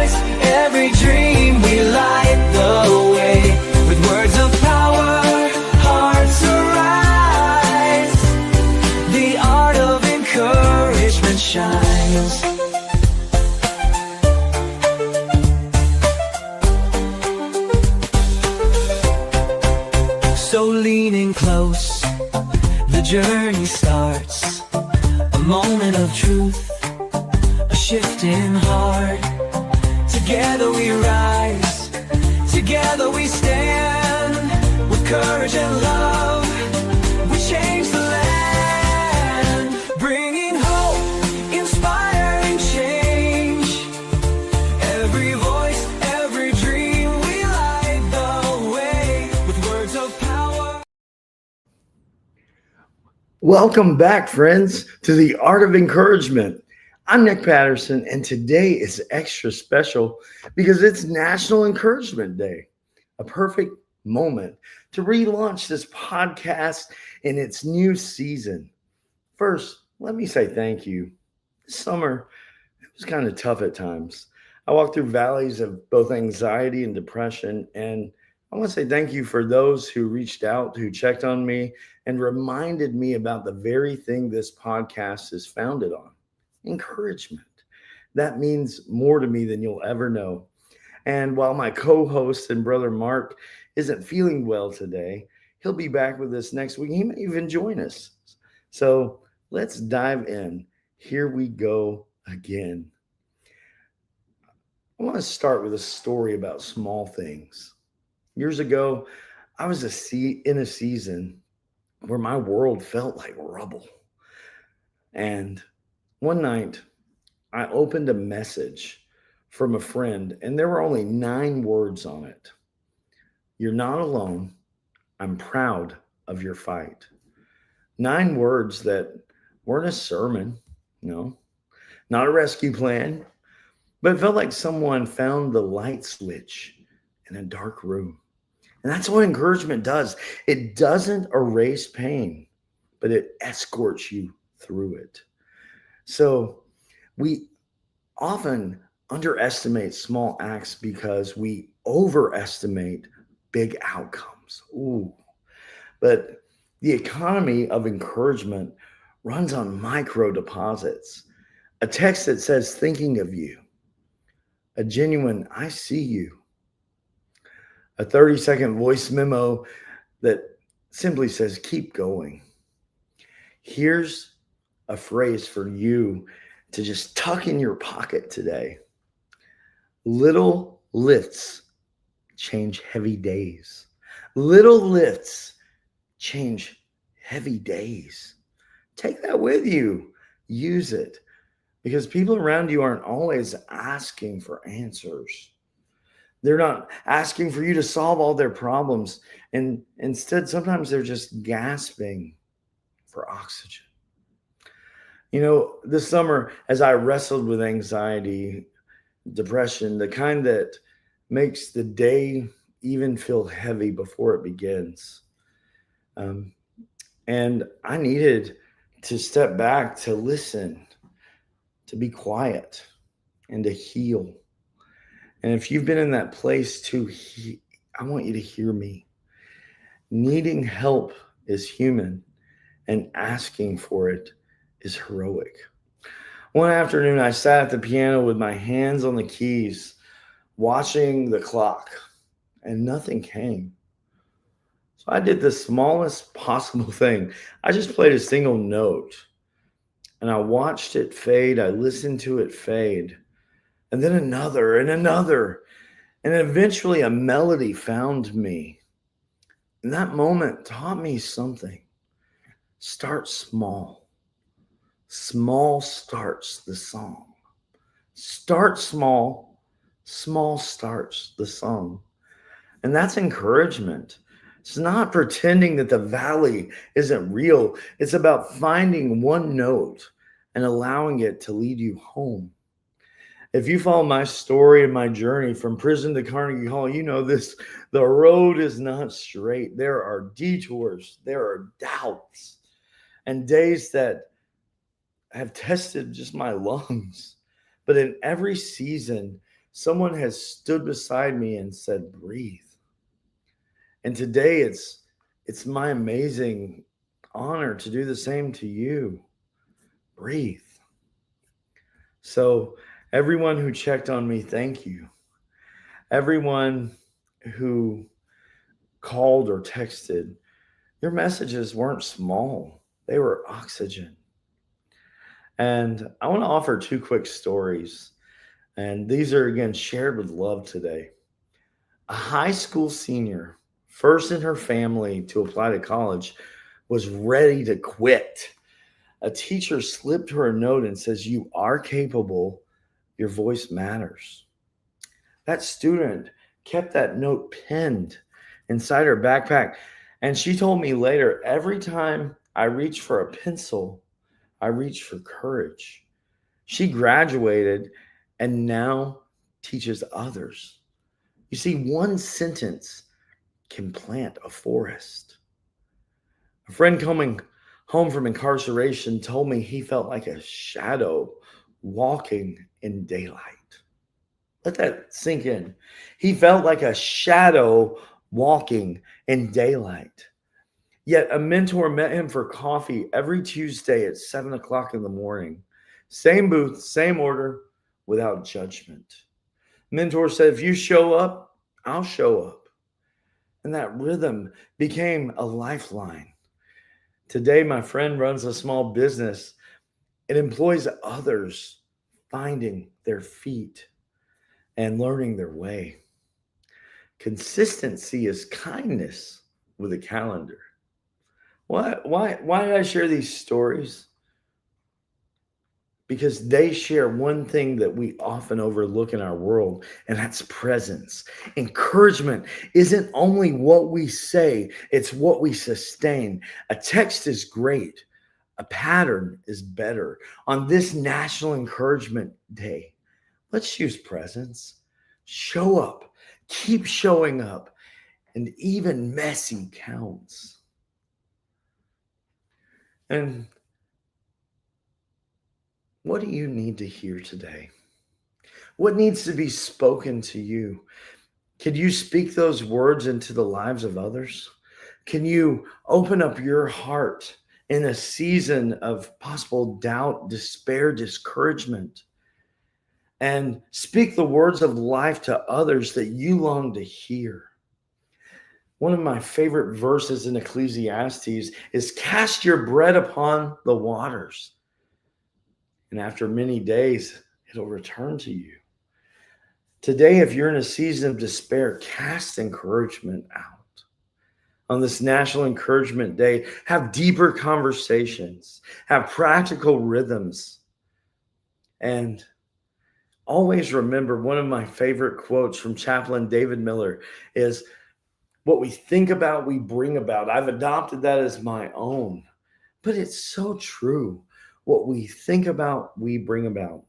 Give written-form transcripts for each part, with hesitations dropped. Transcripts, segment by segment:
voice, every dream, we light the way. With words of power, hearts arise. The art of encouragement shines. So leaning close, the journey starts. A moment of truth, a shift in heart. Together we rise, together we stand. With courage and love, we change the land. Bringing hope, inspiring change. Every voice, every dream, we light the way. With words of power. Welcome back, friends, to the Art of Encouragement. I'm Nick Patterson, and today is extra special because it's National Encouragement Day, a perfect moment to relaunch this podcast in its new season. First, let me say thank you. This summer, it was kind of tough at times. I walked through valleys of both anxiety and depression, and I want to say thank you for those who reached out, who checked on me, and reminded me about the very thing this podcast is founded on: encouragement. That means more to me than you'll ever know. And while my co-host and brother Mark isn't feeling well today, he'll be back with us next week. He may even join us. So let's dive in. Here we go again. I want to start with a story about small things. Years ago, I was in a season where my world felt like rubble. And one night, I opened a message from a friend, and there were only 9 words on it. You're not alone. I'm proud of your fight. 9 words that weren't a sermon, no, not a rescue plan, but it felt like someone found the light switch in a dark room. And that's what encouragement does. It doesn't erase pain, but it escorts you through it. So we often underestimate small acts because we overestimate big outcomes. Ooh. But the economy of encouragement runs on micro deposits. A text that says, thinking of you. A genuine, I see you. A 30-second voice memo that simply says, keep going. Here's a phrase for you to just tuck in your pocket today. Little lifts change heavy days. Little lifts change heavy days. Take that with you. Use it. Because people around you aren't always asking for answers. They're not asking for you to solve all their problems. And instead, sometimes they're just gasping for oxygen. You know, this summer, as I wrestled with anxiety, depression, the kind that makes the day even feel heavy before it begins. And I needed to step back, to listen, to be quiet, and to heal. And if you've been in that place too, I want you to hear me. Needing help is human, and asking for it is heroic. One afternoon, I sat at the piano with my hands on the keys, watching the clock, and nothing came. So I did the smallest possible thing. I just played a single note, and I watched it fade. I listened to it fade, and then another and another. And eventually a melody found me. And that moment taught me something. Start small. Small starts the song. Start small. Small starts the song. And that's encouragement. It's not pretending that the valley isn't real. It's about finding one note and allowing it to lead you home. If you follow my story and my journey from prison to Carnegie Hall, you know this, the road is not straight. There are detours, there are doubts, and days that have tested just my lungs. But in every season, Someone has stood beside me and said, breathe. And today it's my amazing honor to do the same to you. Breathe. So everyone who checked on me, thank you. Everyone who called or texted, your messages weren't small. They were oxygen. And I want to offer two quick stories. And these are again shared with love today. A high school senior, first in her family to apply to college, was ready to quit. A teacher slipped her a note and says, "You are capable. Your voice matters." That student kept that note pinned inside her backpack. And she told me later, every time I reach for a pencil, I reach for courage. She graduated and now teaches others. You see, one sentence can plant a forest. A friend coming home from incarceration told me he felt like a shadow walking in daylight. Let that sink in. He felt like a shadow walking in daylight. Yet a mentor met him for coffee every Tuesday at 7 o'clock in the morning. Same booth, same order, without judgment. Mentor said, if you show up, I'll show up. And that rhythm became a lifeline. Today, my friend runs a small business. It employs others finding their feet and learning their way. Consistency is kindness with a calendar. Why did I share these stories? Because they share one thing that we often overlook in our world, and that's presence. Encouragement isn't only what we say, it's what we sustain. A text is great. A pattern is better. On this National Encouragement Day, let's use presence. Show up. Keep showing up. And even messy counts. And what do you need to hear today? What needs to be spoken to you? Can you speak those words into the lives of others? Can you open up your heart in a season of possible doubt, despair, discouragement, and speak the words of life to others that you long to hear? One of my favorite verses in Ecclesiastes is cast your bread upon the waters, and after many days, it'll return to you. Today, if you're in a season of despair, cast encouragement out. On this National Encouragement Day, have deeper conversations, have practical rhythms, and always remember, one of my favorite quotes from Chaplain David Miller is, what we think about, we bring about. I've adopted that as my own, but it's so true. What we think about, we bring about.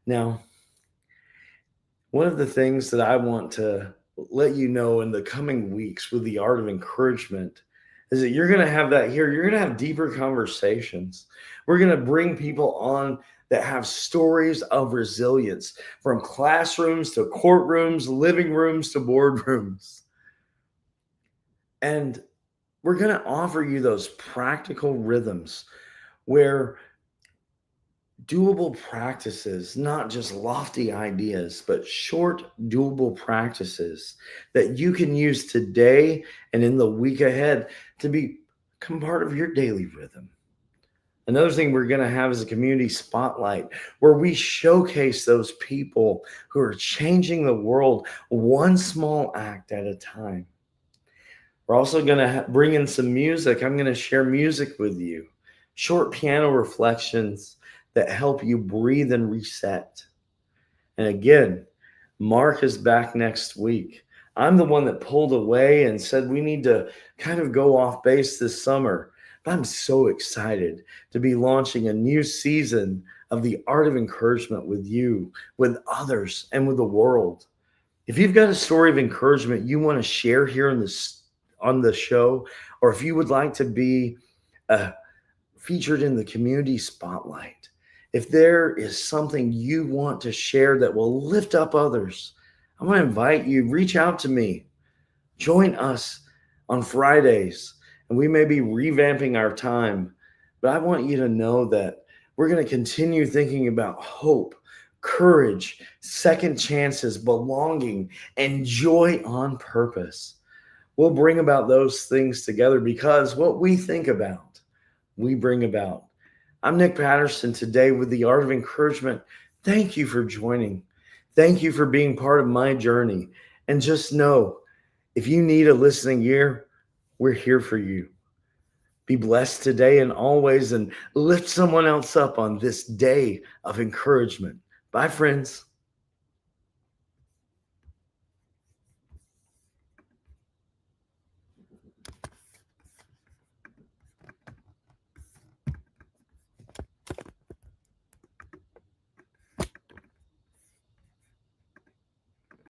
Now, one of the things that I want to let you know in the coming weeks with the art of encouragement is that you're going to have that here. You're going to have deeper conversations. We're going to bring people on that have stories of resilience, from classrooms to courtrooms, living rooms to boardrooms. And we're going to offer you those practical rhythms where doable practices, not just lofty ideas, but short, doable practices that you can use today and in the week ahead to become part of your daily rhythm. Another thing we're going to have is a community spotlight where we showcase those people who are changing the world one small act at a time. We're also going to bring in some music. I'm going to share music with you, short piano reflections that help you breathe and reset. And again, Mark is back next week. I'm the one that pulled away and said we need to kind of go off base this summer. But I'm so excited to be launching a new season of the Art of Encouragement with you, with others, and with the world. If you've got a story of encouragement you want to share here on the show, or if you would like to be featured in the community spotlight, If there is something you want to share that will lift up others, I want to invite you, reach out to me. Join us on Fridays, and we may be revamping our time, but I want you to know that we're going to continue thinking about hope, courage, second chances, belonging, and joy on purpose. We'll bring about those things together because what we think about, we bring about. I'm Nick Patterson today with the Art of Encouragement. Thank you for joining. Thank you for being part of my journey. And just know, if you need a listening ear, we're here for you. Be blessed today and always, and lift someone else up on this day of encouragement. Bye, friends.